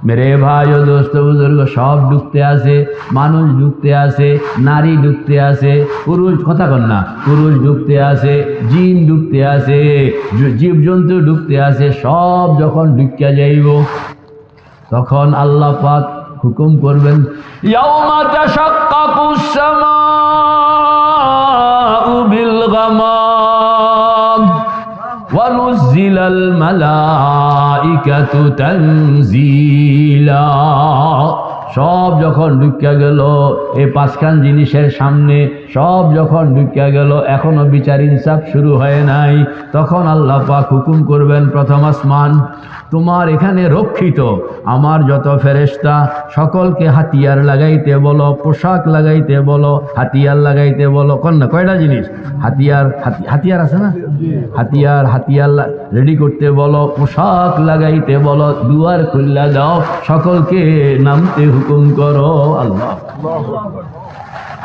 मेरे भाइयों दोस्तों बुजुर्ग सब ढुकते आसे मानुष ढुकते आसे नारी ढुकते आसे पुरुष कथा कन ना पुरुष ढुकते आसे जिन ढुकते आसे जीव जंतु ढुकते आसे सब যখন ঢুকিয়া যাইব তখন আল্লাহ পাক হুকুম করবেন ইয়াউমা তাশাক্কাকুস সামাউ বিল গামাম ওয়া নুজিলাল মালাইকাতু তানজিলা সব যখন ঢুকিয়া গেল এই পাঁচখান জিনিসের সামনে সব যখন ঢুকিয়া গেল এখনো বিচার ইনসাফ শুরু হয় নাই তখন আল্লাহ পাক হুকুম করবেন প্রথম আসমান তোমার এখানে রক্ষিত আমার যত ফেরেশতা সকলকে হাতিয়ার লাগাইতে বলো পোশাক লাগাইতে বলো হাতিয়ার লাগাইতে বলো কোন না কয়টা জিনিস হাতিয়ার আছে না হাতিয়ার রেডি করতে বলো পোশাক লাগাইতে বলো দুয়ার খুলে দাও সকলকে নামতে হুকুম করো আল্লাহ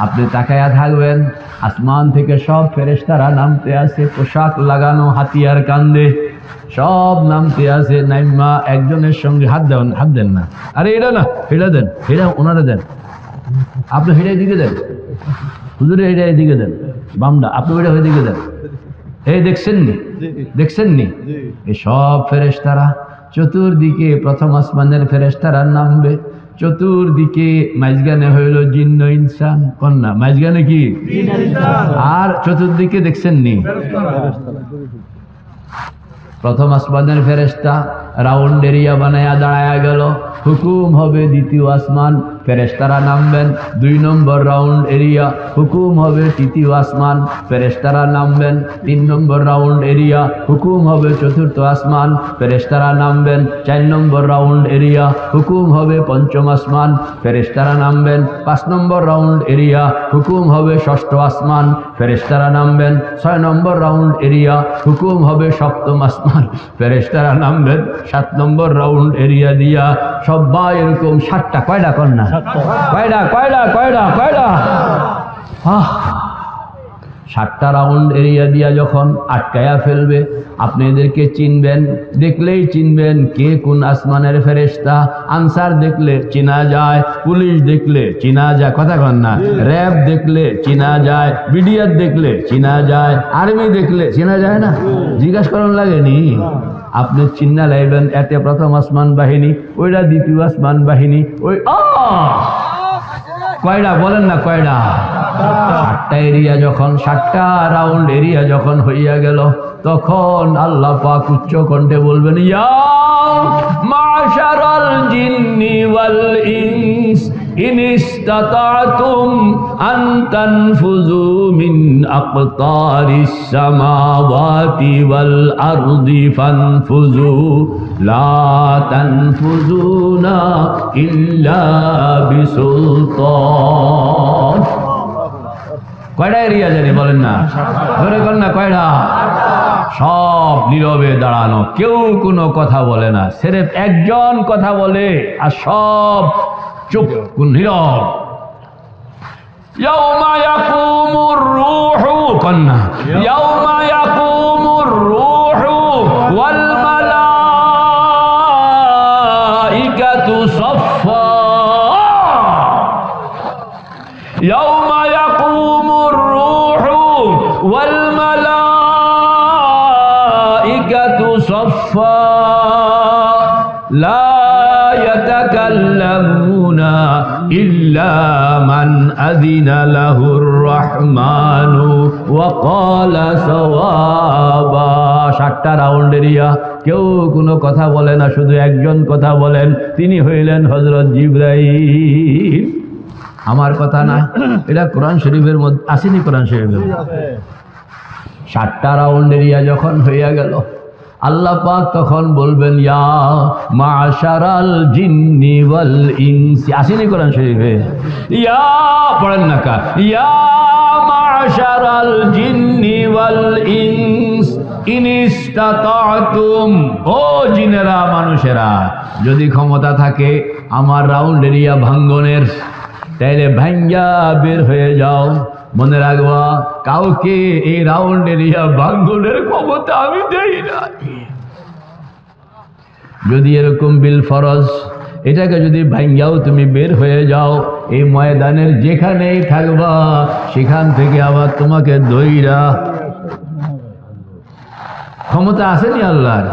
আপনি তাকায়া থাকবেন আসমান থেকে সব ফেরেশতারা নামতে আসে পোশাক লাগানো হাতিয়ার কান্দে সব নামতে আসে নাইমা একজনের সঙ্গে হাত দেন না আরে এটা না হেডা দেন হেডা ওনারা দেন আপনি হেডা দিকে দেন হুজুরে হেডা এদিকে দেন বামডা আপনি ওইটা ওইদিকে দেন এই দেখছেন নি এই সব ফেরেশতারা চতুর্দিকে প্রথম আসমানের ফেরেশতারা নামবে চতুর্দিকে মাঝখানে হইল জিন্ন ইনসান কন্যা মাঝখানে কি আর চতুর্দিকে দেখছেন নি প্রথম আসমানের ফেরেশতা রাউন্ড এরিয়া বানায়া দাঁড়ায়া গেল হুকুম হবে দ্বিতীয় আসমান ফেরেশতারা নামবেন 2 নম্বর রাউন্ড এরিয়া হুকুম হবে তৃতীয় আসমান ফেরেশতারা নামবেন 3 নম্বর রাউন্ড এরিয়া হুকুম হবে চতুর্থ আসমান ফেরেশতারা নামবেন 4 নম্বর রাউন্ড এরিয়া হুকুম হবে পঞ্চম আসমান ফেরেশতারা নামবেন 5 নম্বর রাউন্ড এরিয়া হুকুম হবে ষষ্ঠ আসমান ফেরেশতারা নামবেন 6 নম্বর রাউন্ড এরিয়া হুকুম হবে সপ্তম আসমান ফেরেশতারা নামবেন 7 নম্বর রাউন্ড এরিয়া দিয়া সবাই এরকম 7টা কয়টা কন্যা কয়টা 7টা রাউন্ড এরিয়া দিয়া যখন আটকায়া ফেলবে আপনি এদেরকে চিনবেন দেখলেই চিনবেন কে কোন আসমানের ফেরেশতা আনসার দেখলে চিনা যায় পুলিশ দেখলে চিনা যায় কথা কন না র্যাব দেখলে চিনা যায় বিডিআর দেখলে চিনা যায় আর্মি দেখলে চিনা যায় না জিজ্ঞাসা করন লাগেনি আপনি চিন্না লাইবেন এতে প্রথম আসমান বাহিনী ওইটা দ্বিতীয় আসমান বাহিনী ওই কয়টা বলেন না কয়টা 7টা এরিয়া যখন 7টা রাউন্ড এরিয়া যখন হইয়া গেল তখন আল্লাহ পাক উচ্চ কণ্ঠে বলবেন ইয়া মাশারাল জিন্নি ওয়াল ইনস ইন ইসতাতাতুম আন তানফুযু মিন আকতারিস সামাওয়াতি ওয়াল আরদি ফানফুযু লা তানফুযুনা ইল্লা বিসুলতান কয়টা এরিয়া জানি বলেন না ধরে কর না কয়টা সব নীরবে দাঁড়ানো কেউ কোনো কথা বলে না সির্ফ একজন কথা বলে আর সব চুপ নীরব ইয়াউমা ইয়াকুমুর রূহু কন্না ইয়াউমা ইয়াকুমুর রূহু ওয়াল মালাইকাতু সাফফা ইয়াউমা ইয়াকুমুর রূহু ওয়াল মালাইকাতু সাফফা লা ইয়াতাকাল্লামুনা ইল্লা মান আযিনা লাহুর রহমানু ওয়া ক্বালা সাওয়াবা 7টা রাউন্ড এরিয়া কেউ কোনো কথা বলে না শুধু একজন কথা বলেন তিনি হইলেন হযরত জিবরাইল আমার কথা না এটা কোরআন শরীফের মধ্যে আসেনি কোরআন শরীফের 7টা রাউন্ড এরিয়া যখন হইয়া গেল আল্লাহ পাক তখন বলবেন ইয়া মাশারাল জিন্নি ওয়াল ইনসি আসেনি কোরআন শরীফে ইয়া পড়েন না কা ইয়া মাশারাল জিন্নি ওয়াল ইনস ইন ইসতাতাতুম ও জিনেরা মানুষেরা যদি ক্ষমতা থাকে আমার রাউন্ড এরিয়া ভাঙ্গনের তাইলে ভাঙ্গা বের হয়ে যাও মনে রাখবা কাউকে এই রাউন্ড এরিয়া ভাঙ্গনের ক্ষমতা আমি দেই না যদি এরকম বিল ফরজ এটাকে যদি ভাঙ্গাও তুমি বের হয়ে যাও, এই ময়দানের যেখানেই থাকবা সেখান থেকে আবার তোমাকে দইরা ক্ষমতা আসেনি আল্লাহর।